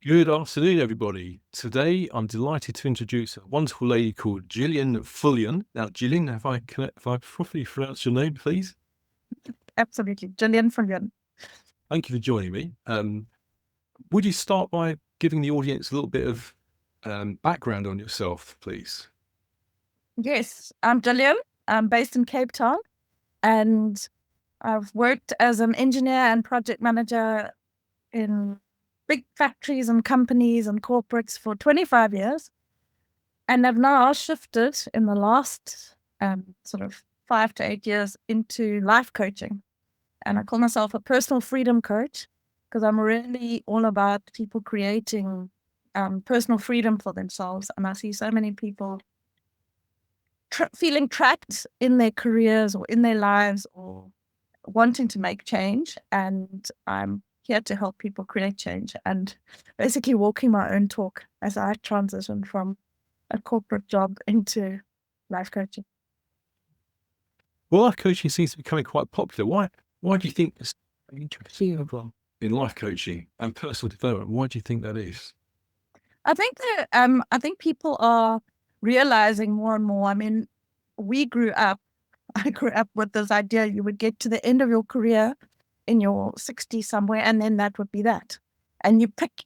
Good afternoon, everybody. Today, I'm delighted to introduce a wonderful lady called Gillian Viljoen. Now, Gillian, have I properly pronounced your name, please? Absolutely. Gillian Viljoen. Thank you for joining me. Would you start by giving the audience a little bit of background on yourself, please? Yes, I'm Gillian. I'm based in Cape Town and I've worked as an engineer and project manager in big factories and companies and corporates for 25 years. And I've now shifted in the last sort of 5 to 8 years into life coaching. And I call myself a personal freedom coach because I'm really all about people creating personal freedom for themselves. And I see so many people feeling trapped in their careers or in their lives or wanting to make change. And I'm here to help people create change and basically walking my own talk as I transition from a corporate job into life coaching. Well, life coaching seems to be becoming quite popular. Why do you think it's interesting in life coaching and personal development? Why do you think that is? I think people are realizing more and more. I mean, we grew up, I grew up with this idea you would get to the end of your career in your 60s somewhere, and then that would be that. And you pick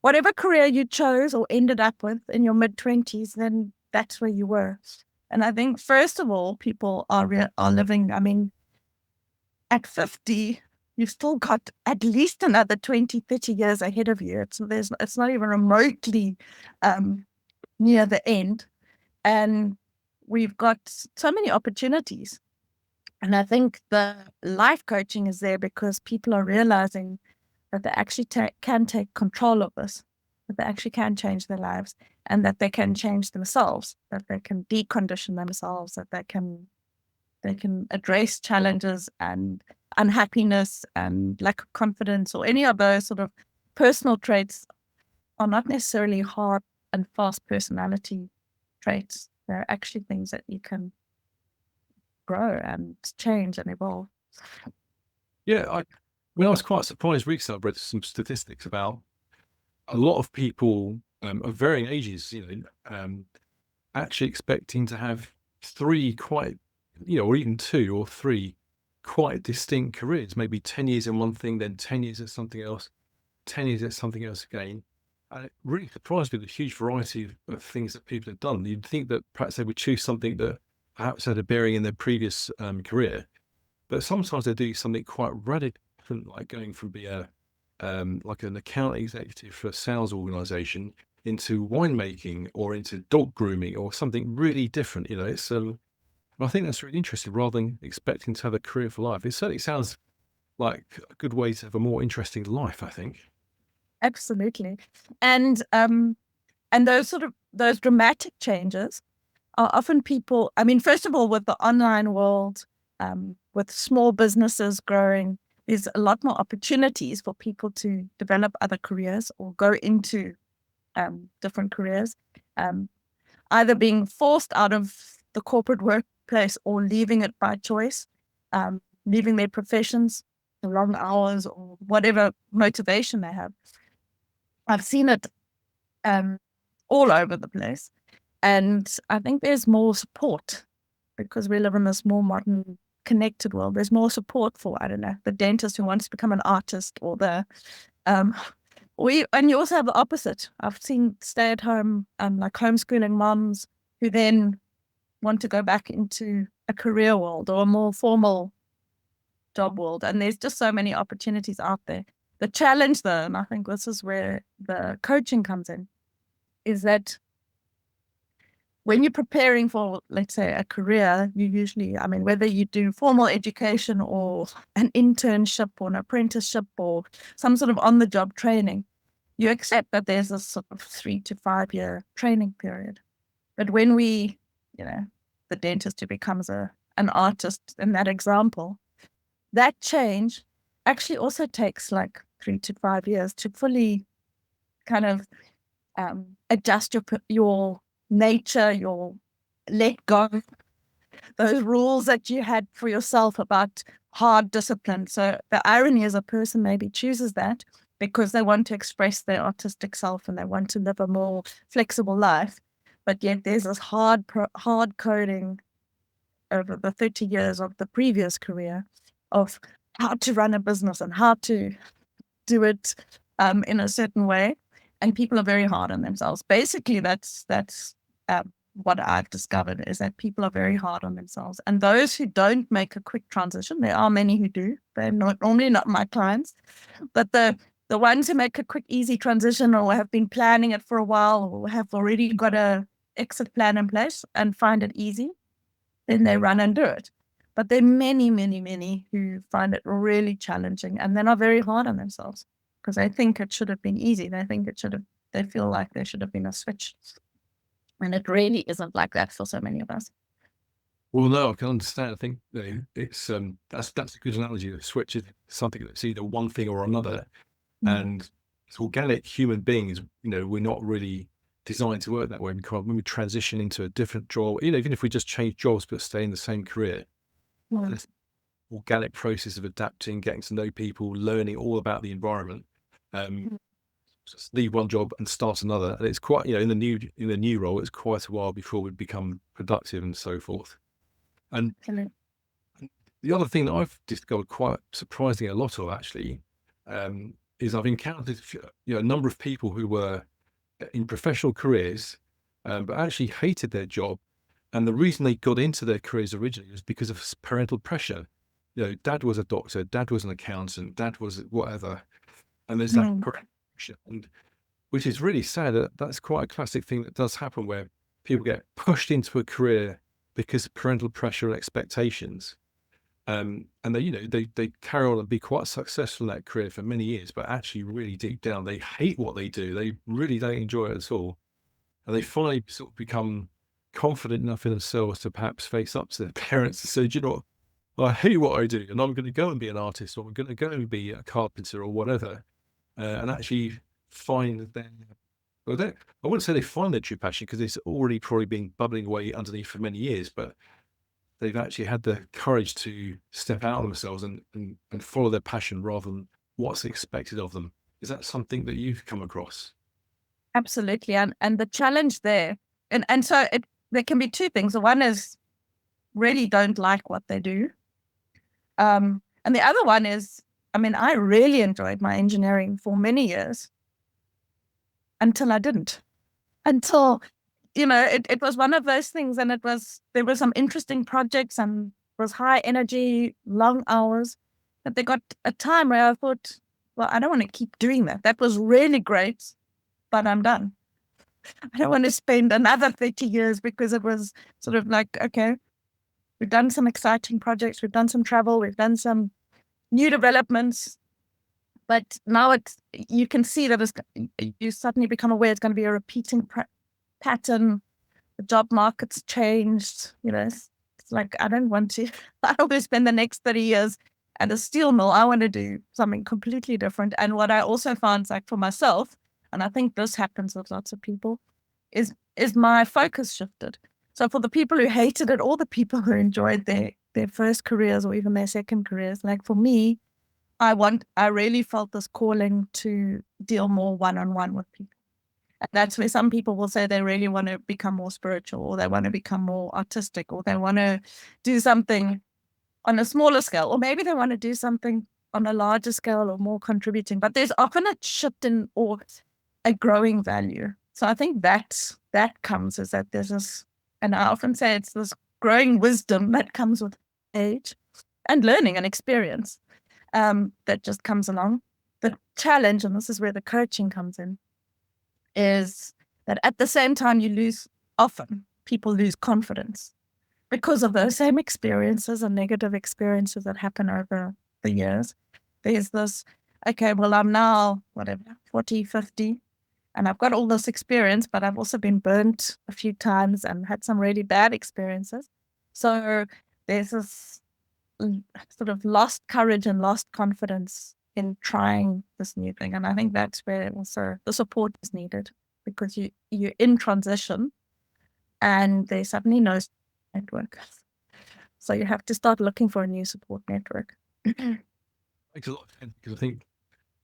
whatever career you chose or ended up with in your mid 20s, then that's where you were. And I think first of all, people are living. I mean, at 50, you've still got at least another 20, 30 years ahead of you. It's not even remotely um, near the end. And we've got so many opportunities. And I think the life coaching is there because people are realizing that they actually can take control of this, that they actually can change their lives and that they can change themselves, that they can decondition themselves, that they can address challenges and unhappiness and lack of confidence or any of those sort of personal traits are not necessarily hard and fast personality traits. They're actually things that you can grow and change and evolve. Yeah, I was quite surprised recently. I read some statistics about a lot of people of varying ages, actually expecting to have three quite, or even two or three quite distinct careers, maybe 10 years in one thing, then 10 years at something else, 10 years at something else again. And it really surprised me the huge variety of things that people have done. You'd think that perhaps they would choose something that perhaps had a bearing in their previous career, but sometimes they do something quite radical, like going from being like an account executive for a sales organization into winemaking or into dog grooming or something really different. It's I think that's really interesting. Rather than expecting to have a career for life, it certainly sounds like a good way to have a more interesting life, I think. Absolutely. And those dramatic changes are often people, I mean, first of all, with the online world, with small businesses growing, there's a lot more opportunities for people to develop other careers or go into different careers, um, either being forced out of the corporate workplace or leaving it by choice, leaving their professions, the long hours, or whatever motivation they have. I've seen it um, all over the place. And I think there's more support because we live in this more modern, connected world. There's more support for, I don't know, the dentist who wants to become an artist or um, and you also have the opposite. I've seen stay at home, like homeschooling moms who then want to go back into a career world or a more formal job world. And there's just so many opportunities out there. The challenge, though, and I think this is where the coaching comes in, is that when you're preparing for, let's say, a career, you usually, I mean, whether you do formal education or an internship or an apprenticeship or some sort of on the job training, you accept that there's a sort of 3 to 5 year training period. But when the dentist who becomes an artist in that example, that change actually also takes like 3 to 5 years to fully kind of adjust your nature, your let go, those rules that you had for yourself about hard discipline. So the irony is a person maybe chooses that, because they want to express their artistic self and they want to live a more flexible life. But yet there's this hard coding over the 30 years of the previous career of how to run a business and how to do it in a certain way. And people are very hard on themselves. Basically, that's what I've discovered, is that people are very hard on themselves. And those who don't make a quick transition, there are many who do. They're normally not my clients, but the ones who make a quick, easy transition, or have been planning it for a while, or have already got a exit plan in place and find it easy, then they run and do it. But there are many, many, many who find it really challenging, and they're not very hard on themselves because they think it should have been easy. They feel like there should have been a switch. And it really isn't like that for so many of us. Well, no, I can understand. I think it's that's a good analogy. The switch is something that's either one thing or another, and as organic human beings, we're not really designed to work that way. Because when we transition into a different job, even if we just change jobs but stay in the same career, this organic process of adapting, getting to know people, learning all about the environment. Just leave one job and start another, and it's quite, in the new role, it's quite a while before we become productive and so forth. And the other thing that I've discovered quite surprisingly a lot of, actually, is I've encountered a number of people who were in professional careers, but actually hated their job, and the reason they got into their careers originally was because of parental pressure. Dad was a doctor, dad was an accountant, dad was whatever, and there's that pressure, and which is really sad. That's quite a classic thing that does happen, where people get pushed into a career because of parental pressure and expectations, and they carry on and be quite successful in that career for many years, but actually really deep down they hate what they do. They really don't enjoy it at all, and they finally sort of become confident enough in themselves to perhaps face up to their parents and say, "Do you know what? I hate what I do, and I'm going to go and be an artist, or I'm going to go and be a carpenter or whatever," and actually find their, well, I wouldn't say they find their true passion, because it's already probably been bubbling away underneath for many years, but they've actually had the courage to step out of themselves and follow their passion rather than what's expected of them. Is that something that you've come across? Absolutely. And the challenge there, and so there can be two things. The one is really don't like what they do. And the other one is, I really enjoyed my engineering for many years until I didn't. Until, it was one of those things, and there were some interesting projects and it was high energy, long hours. But there got a time where I thought, well, I don't want to keep doing that. That was really great, but I'm done. I don't want to spend another 30 years, because it was sort of like, okay, we've done some exciting projects, we've done some travel, we've done some new developments, but now you can see that you suddenly become aware it's going to be a repeating pattern. The job market's changed. It's like, I don't want to. I don't want to spend the next 30 years at a steel mill. I want to do something completely different. And what I also found, like for myself, and I think this happens with lots of people, is my focus shifted. So for the people who hated it, or the people who enjoyed their first careers or even their second careers, like for me, I really felt this calling to deal more one-on-one with people. And that's where some people will say they really want to become more spiritual, or they want to become more artistic, or they want to do something on a smaller scale, or maybe they want to do something on a larger scale or more contributing. But there's often a shift in, or a growing value. So I think that comes, is that there's this, and I often say it's this growing wisdom that comes with age and learning and experience, that just comes along. The challenge, and this is where the coaching comes in, is that at the same time often people lose confidence because of those same experiences and negative experiences that happen over the years. There's this, okay, well, I'm now, whatever, 40, 50, and I've got all this experience, but I've also been burnt a few times and had some really bad experiences. So there's this sort of lost courage and lost confidence in trying this new thing. And I think that's where also the support is needed, because you're in transition and there's suddenly no network. So you have to start looking for a new support network. Makes a lot of sense, because I think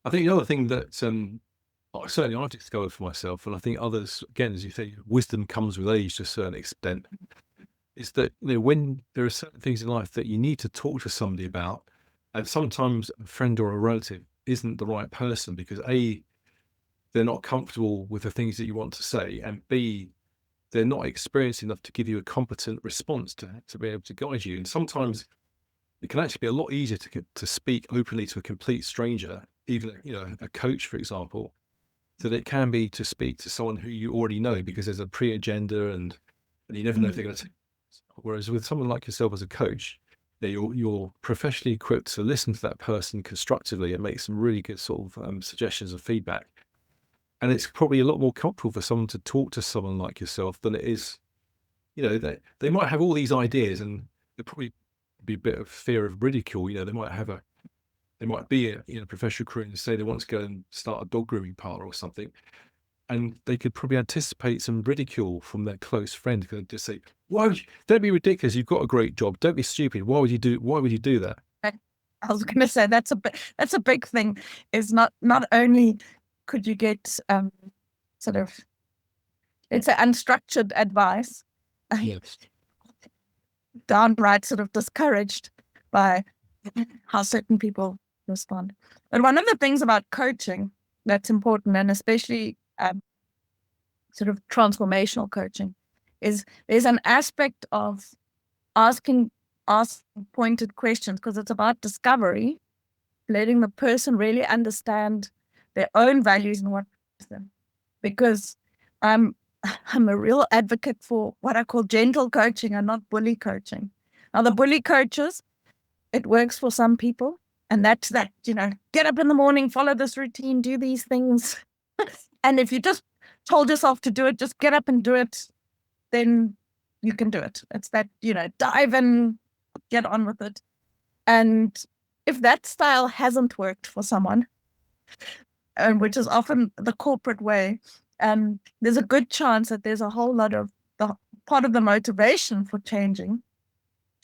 I think the other thing that certainly I've discovered for myself, and I think others, again, as you say, wisdom comes with age to a certain extent, is that when there are certain things in life that you need to talk to somebody about, and sometimes a friend or a relative isn't the right person because A, they're not comfortable with the things that you want to say, and B, they're not experienced enough to give you a competent response to be able to guide you. And sometimes it can actually be a lot easier to speak openly to a complete stranger, even a coach, for example, than it can be to speak to someone who you already know, because there's a pre-agenda and you never know if they're going to. Whereas with someone like yourself as a coach, you're professionally equipped to listen to that person constructively and make some really good sort of suggestions and feedback. And it's probably a lot more comfortable for someone to talk to someone like yourself than it is, they might have all these ideas and there'll probably be a bit of fear of ridicule. They might be a professional career and say they want to go and start a dog grooming parlor or something. And they could probably anticipate some ridicule from their close friend, because just say, don't be ridiculous. You've got a great job. Don't be stupid. Why would you do that? I was going to say that's a big thing. Is not only could you get sort of, it's an unstructured advice, Yes. downright sort of discouraged by how certain people respond. But one of the things about coaching that's important, and especially sort of transformational coaching, is there's an aspect of asking pointed questions, because it's about discovery, letting the person really understand their own values and what them. Because I'm a real advocate for what I call gentle coaching and not bully coaching. Now, the bully coaches, it works for some people, and that's that, get up in the morning, follow this routine, do these things. And if you just told yourself to do it, just get up and do it, then you can do it. It's that, dive in, get on with it. And if that style hasn't worked for someone, and which is often the corporate way, there's a good chance that there's a whole lot of the part of the motivation for changing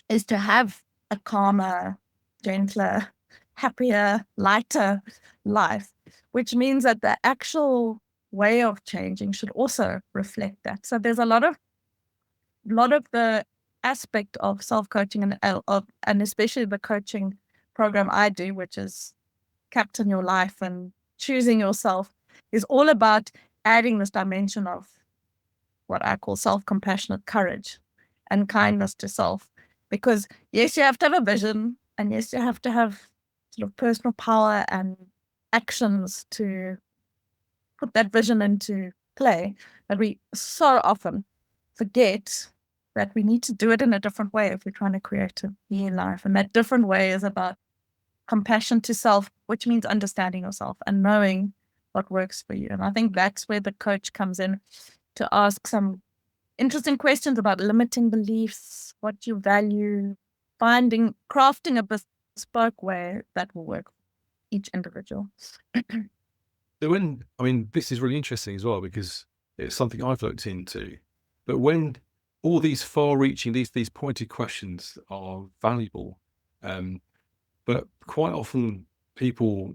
is to have a calmer, gentler, happier, lighter life, which means that the actual way of changing should also reflect that. So there's a lot of the aspect of self-coaching and especially the coaching program I do, which is Captain Your Life and choosing yourself, is all about adding this dimension of what I call self-compassionate courage and kindness to self. Because yes, you have to have a vision, and yes, you have to have sort of personal power and actions to put that vision into play. But we so often forget that we need to do it in a different way if we're trying to create a new life. And that different way is about compassion to self, which means understanding yourself and knowing what works for you. And I think that's where the coach comes in, to ask some interesting questions about limiting beliefs, what you value, crafting a bespoke way that will work for each individual. So this is really interesting as well, because it's something I've looked into. But when all these far-reaching, these pointed questions are valuable, but quite often people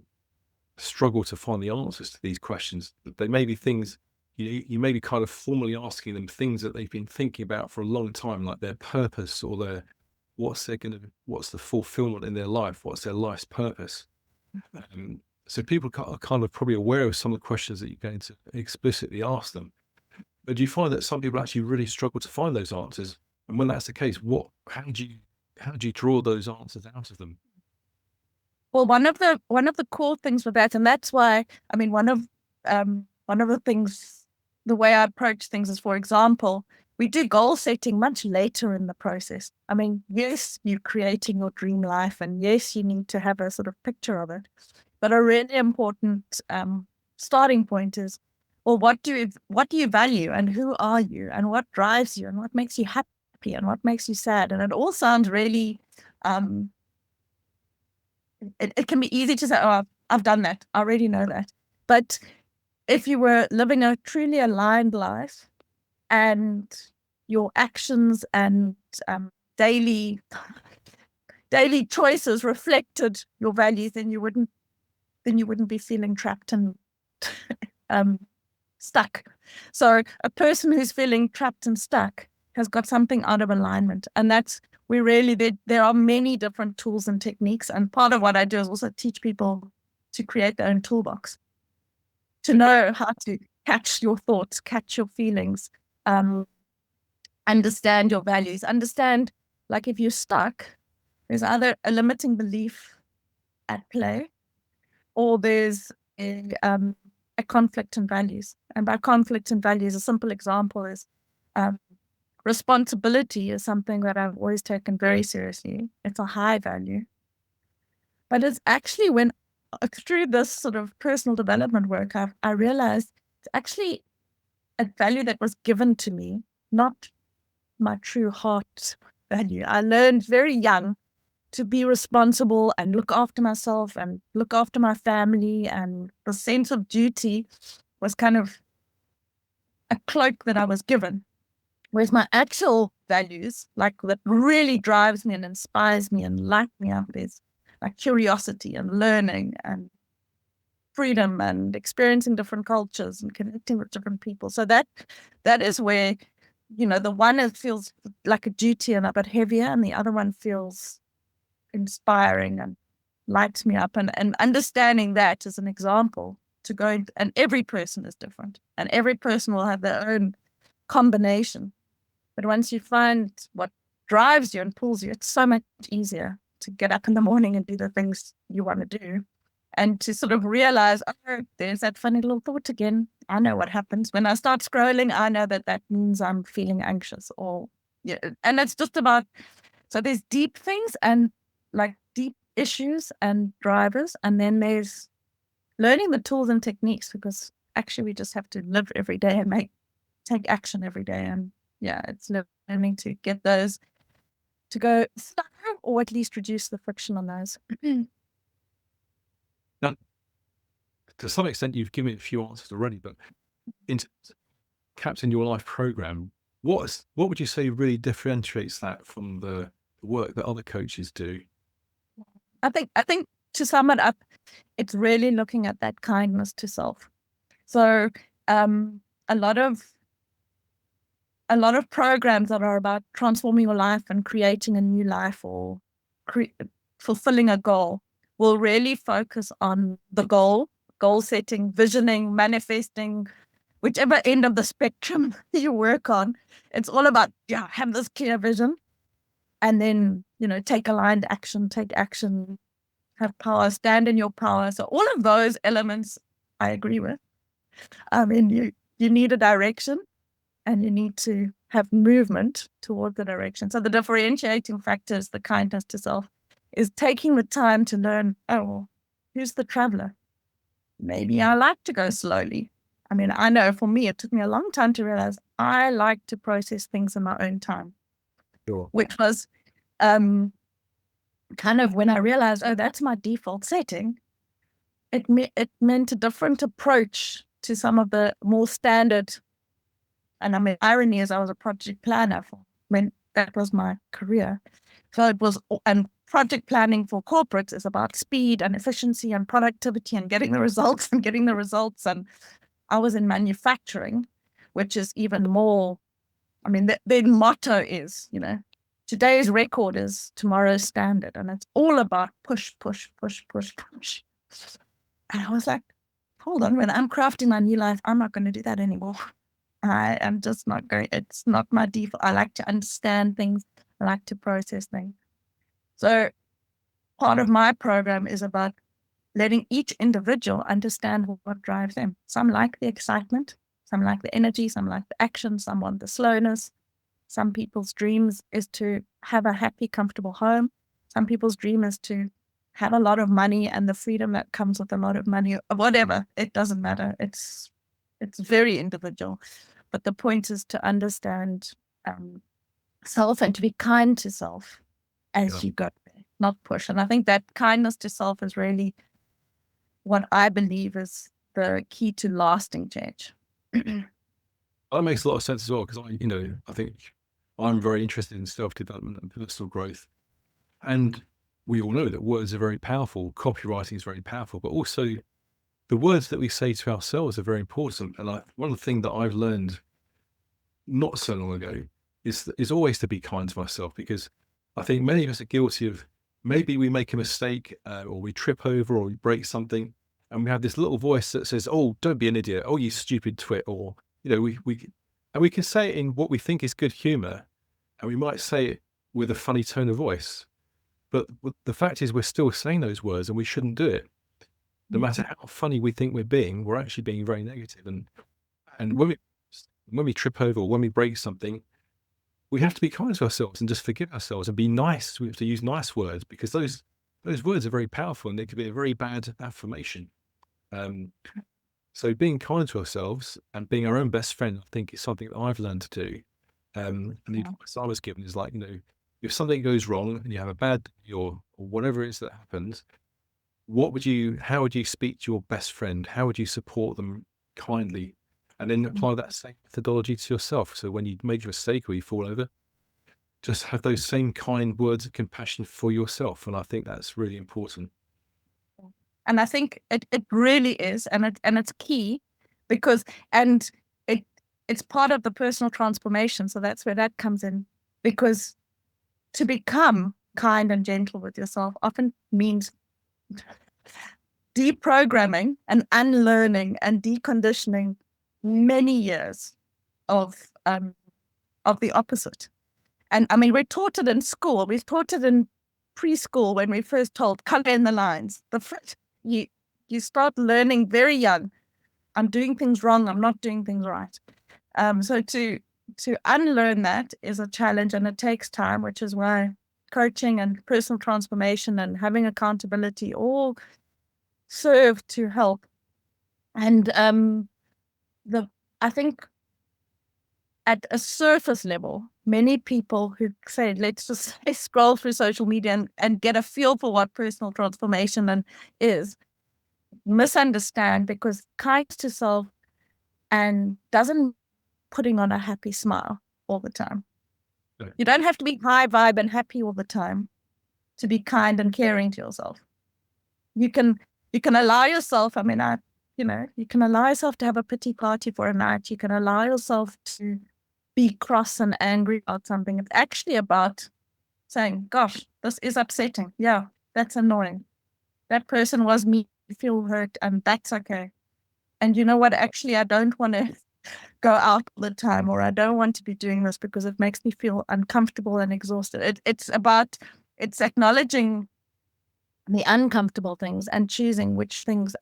struggle to find the answers to these questions. They may be things you may be kind of formally asking them things that they've been thinking about for a long time, like their purpose or what's the fulfillment in their life, what's their life's purpose. So people are kind of probably aware of some of the questions that you're going to explicitly ask them. But do you find that some people actually really struggle to find those answers? And when that's the case, how do you draw those answers out of them? Well, one of the core things with that, and that's why, one of the things, the way I approach things is, for example, we do goal setting much later in the process. Yes, you're creating your dream life, and yes, you need to have a sort of picture of it. But a really important starting point is, well, what do you value, and who are you, and what drives you, and what makes you happy, and what makes you sad? And it all sounds really, it can be easy to say, oh, I've done that, I already know that. But if you were living a truly aligned life, and your actions and daily choices reflected your values, then you wouldn't then you wouldn't be feeling trapped and stuck. So a person who's feeling trapped and stuck has got something out of alignment. And there are many different tools and techniques. And part of what I do is also teach people to create their own toolbox, to know how to catch your thoughts, catch your feelings, understand your values, understand, like, if you're stuck, there's either a limiting belief at play, or there's a conflict in values. And by conflict in values, a simple example is responsibility is something that I've always taken very seriously. It's a high value. But it's actually through this sort of personal development work, I realized it's actually a value that was given to me, not my true heart value. I learned very young to be responsible and look after myself and look after my family. And the sense of duty was kind of a cloak that I was given. Whereas my actual values, like that really drives me and inspires me and lights me up, is like curiosity and learning and freedom and experiencing different cultures and connecting with different people. So that is where, the one feels like a duty and a bit heavier, and the other one feels inspiring and lights me up. And understanding that as an example to go into, and every person is different and every person will have their own combination. But once you find what drives you and pulls you, it's so much easier to get up in the morning and do the things you want to do, and to sort of realize, oh, there's that funny little thought again. I know what happens when I start scrolling. I know that means I'm feeling anxious, or yeah. And it's just about, so there's deep things and like deep issues and drivers, and then there's learning the tools and techniques, because actually we just have to live every day and take action every day. And yeah, it's learning to get those to go slow, or at least reduce the friction on those. Now, to some extent, you've given a few answers already, but in Captain Your Life program, what would you say really differentiates that from the work that other coaches do? I think to sum it up, it's really looking at that kindness to self. So a lot of programs that are about transforming your life and creating a new life, or fulfilling a goal, will really focus on the goal setting, visioning, manifesting, whichever end of the spectrum you work on. It's all about, have this clear vision, and then, take aligned action, have power, stand in your power. So all of those elements I agree with. I mean, you need a direction, and you need to have movement toward the direction. So the differentiating factor is the kindness to self, is taking the time to learn, oh, well, who's the traveler? Maybe I like to go slowly. I mean, I know for me, it took me a long time to realize I like to process things in my own time. Sure. Which was kind of when I realized, oh, that's my default setting. It meant a different approach to some of the more standard. And I mean, irony is I was a project planner when that was my career. So it was, and project planning for corporates is about speed and efficiency and productivity and getting the results. And I was in manufacturing, which is even more, I mean, their motto is, today's record is tomorrow's standard. And it's all about push, push, push, push, push. And I was like, hold on, when I'm crafting my new life, I'm not going to do that anymore. I am just not going, it's not my default. I like to understand things. I like to process things. So part of my program is about letting each individual understand what drives them. Some like the excitement, some like the energy, some like the action, some want the slowness. Some people's dreams is to have a happy, comfortable home. Some people's dream is to have a lot of money and the freedom that comes with a lot of money, or whatever. It doesn't matter. It's very individual. But the point is to understand self and to be kind to self as you go there, not push. And I think that kindness to self is really what I believe is the key to lasting change. That makes a lot of sense as well, because I think I'm very interested in self-development and personal growth. And we all know that words are very powerful. Copywriting is very powerful, but also the words that we say to ourselves are very important. And one of the things that I've learned not so long ago is always to be kind to myself, because I think many of us are guilty of, maybe we make a mistake, or we trip over, or we break something, and we have this little voice that says, "Oh, don't be an idiot. Oh, you stupid twit." Or, we can say it in what we think is good humor, and we might say it with a funny tone of voice. But the fact is, we're still saying those words, and we shouldn't do it. No matter how funny we think we're being, we're actually being very negative. And when we trip over, or when we break something, we have to be kind to ourselves and just forgive ourselves and be nice. We have to use nice words, because those words are very powerful, and they could be a very bad affirmation. So being kind to ourselves and being our own best friend, I think, is something that I've learned to do. And the advice I was given is, like, if something goes wrong and you have a bad day, or whatever it is that happens, how would you speak to your best friend? How would you support them kindly? And then apply that same methodology to yourself. So when you make a mistake or you fall over, just have those same kind words of compassion for yourself. And I think that's really important. And I think it really is, and it's key, because it's part of the personal transformation. So that's where that comes in, because to become kind and gentle with yourself often means deprogramming and unlearning and deconditioning many years of the opposite. And I mean, we're taught it in school. We're taught it in preschool when we first told color in the lines. You start learning very young. I'm doing things wrong. I'm not doing things right. So to unlearn that is a challenge, and it takes time, which is why coaching and personal transformation and having accountability all serve to help. And I think at a surface level, many people who say, let's just say, scroll through social media and get a feel for what personal transformation is, misunderstand, because kind to self and doesn't putting on a happy smile all the time. No. You don't have to be high vibe and happy all the time to be kind and caring to yourself. You can allow yourself, I mean, you can allow yourself to have a pity party for a night. You can allow yourself to be cross and angry about something. It's actually about saying, gosh, this is upsetting. Yeah, that's annoying. That person was me, feel hurt, and that's okay. And you know what? Actually, I don't want to go out all the time, or I don't want to be doing this because it makes me feel uncomfortable and exhausted. It's acknowledging the uncomfortable things and choosing which things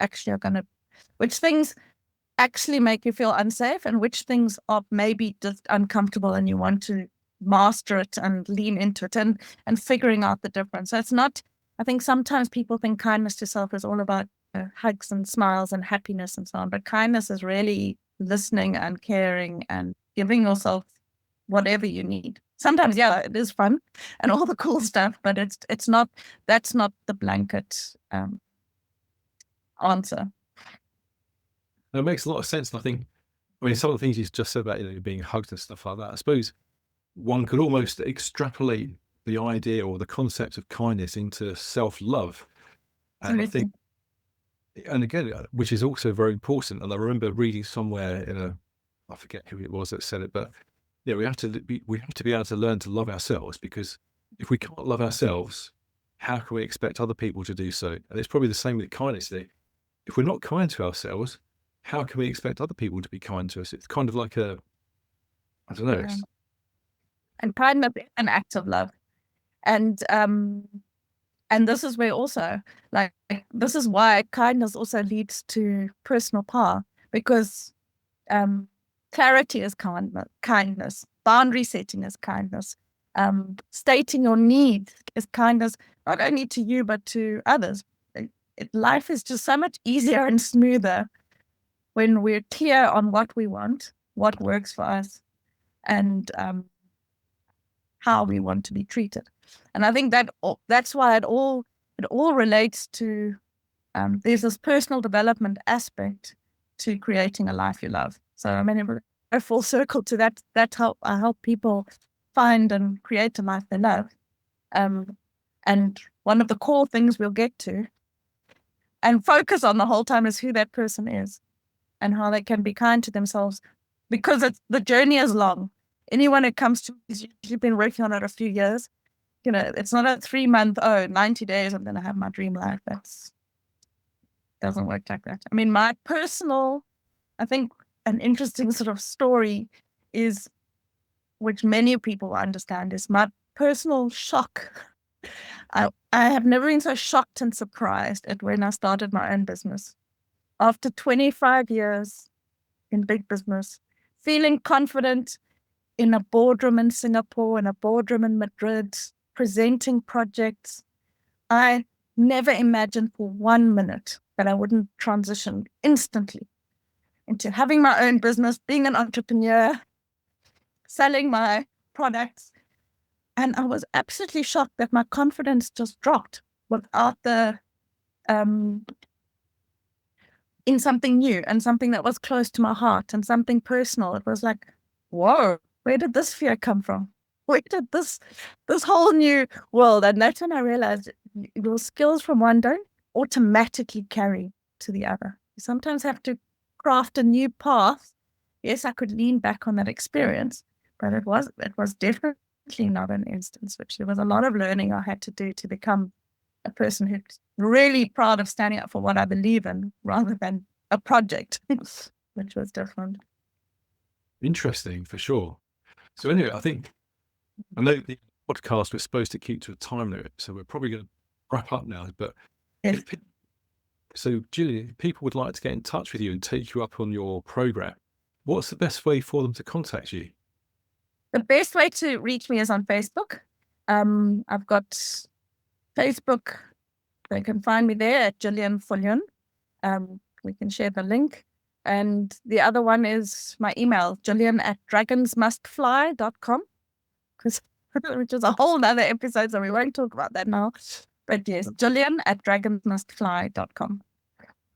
actually make you feel unsafe, and which things are maybe just uncomfortable and you want to master it and lean into it, and figuring out the difference. So it's not, I think sometimes people think kindness to self is all about hugs and smiles and happiness and so on, but kindness is really listening and caring and giving yourself whatever you need. Sometimes, yeah, it is fun and all the cool stuff, but that's not the blanket answer. It makes a lot of sense. And I mean, some of the things you just said about, being hugged and stuff like that, I suppose one could almost extrapolate the idea or the concept of kindness into self-love. And I think, and again, which is also very important. And I remember reading somewhere I forget who it was that said it, but yeah, we have to be able to learn to love ourselves, because if we can't love ourselves, how can we expect other people to do so? And it's probably the same with kindness. If we're not kind to ourselves, how can we expect other people to be kind to us? It's kind of like I don't know. Yeah. And kindness is an act of love. And this is where also, like, this is why kindness also leads to personal power, because clarity is kindness, boundary setting is kindness, stating your needs is kindness, not only to you, but to others. Life is just so much easier and smoother when we're clear on what we want, what works for us, and how we want to be treated. And I think that's why it all relates to there's this personal development aspect to creating a life you love. So I mean, a full circle to that. That's how I help people find and create a life they love. And one of the core things we'll get to and focus on the whole time is who that person is and how they can be kind to themselves, because the journey is long. Anyone who comes to me has usually been working on it a few years. It's not a 3-month, 90 days, I'm going to have my dream life. Doesn't work like that. I mean, my personal, I think an interesting sort of story is, which many people understand, is my personal shock. I have never been so shocked and surprised at when I started my own business. After 25 years in big business, feeling confident in a boardroom in Singapore, in a boardroom in Madrid, presenting projects, I never imagined for 1 minute that I wouldn't transition instantly into having my own business, being an entrepreneur, selling my products. And I was absolutely shocked that my confidence just dropped without in something new and something that was close to my heart and something personal. It was like, whoa, where did this fear come from? Where did this whole new world? And that's when I realized your skills from one don't automatically carry to the other. You sometimes have to craft a new path. Yes, I could lean back on that experience, but it was definitely not an instance which there was a lot of learning I had to do to become a person who's really proud of standing up for what I believe in rather than a project, which was different. Interesting, for sure. So anyway, I know the podcast was supposed to keep to a time limit, so we're probably going to wrap up now. But Yes. so, Gillian, if people would like to get in touch with you and take you up on your program, what's the best way for them to contact you? The best way to reach me is on Facebook. I've got Facebook. They can find me there at Gillian Viljoen. We can share the link. And the other one is my email, gillian@dragonsmustfly.com, which is a whole other episode, so we won't talk about that now. But yes, gillian@dragonsmustfly.com.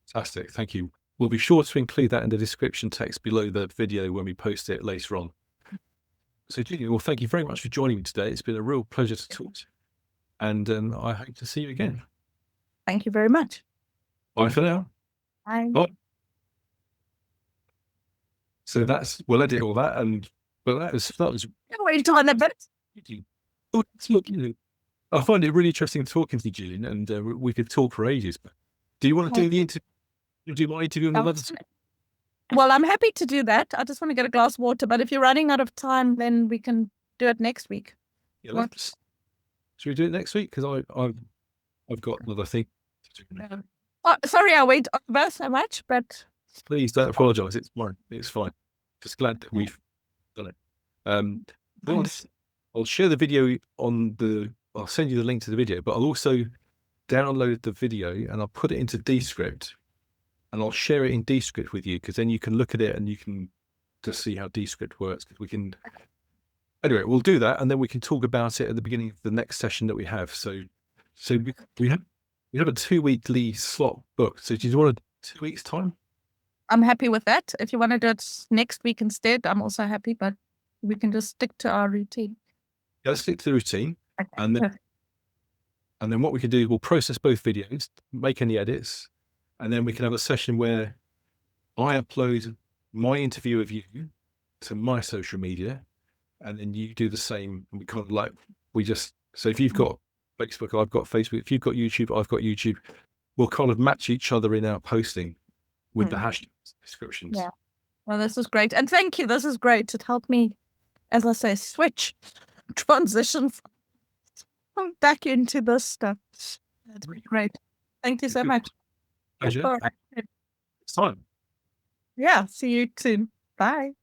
Fantastic. Thank you. We'll be sure to include that in the description text below the video when we post it later on. So, Gillian, well, thank you very much for joining me today. It's been a real pleasure to talk to you. And I hope to see you again. Thank you very much. Bye for now. Bye. Bye. So we'll edit all that, but that was Wait on a bit. oh, look, I find it really interesting talking to you, Gillian, and we could talk for ages. But do you want to do the interview? Do my interview on the other side? Well, I'm happy to do that. I just want to get a glass of water, but if you're running out of time, then we can do it next week. Yeah, should we do it next week? Because I've got another thing to do. Oh, sorry, I wait over so much, but please don't apologise. It's fine. It's fine. Just glad that we've done it. I'll share the video I'll send you the link to the video, but I'll also download the video and I'll put it into Descript and I'll share it in Descript with you, because then you can look at it and you can just see how Descript works. Anyway, we'll do that, and then we can talk about it at the beginning of the next session that we have. So we have a 2-weekly slot booked. So do you want 2 weeks time? I'm happy with that. If you want to do it next week instead, I'm also happy, but we can just stick to our routine. Yeah, let's stick to the routine. Okay. And then what we can do, we'll process both videos, make any edits, and then we can have a session where I upload my interview of you to my social media, and then you do the same. And we kind of so if you've got Facebook, I've got Facebook. If you've got YouTube, I've got YouTube. We'll kind of match each other in our posting with the hashtag descriptions. Yeah. Well, this is great. And thank you. This is great. It helped me, as I say, transition back into this stuff. That's great. Thank you so much. Pleasure. It's time. Yeah. See you soon. Bye.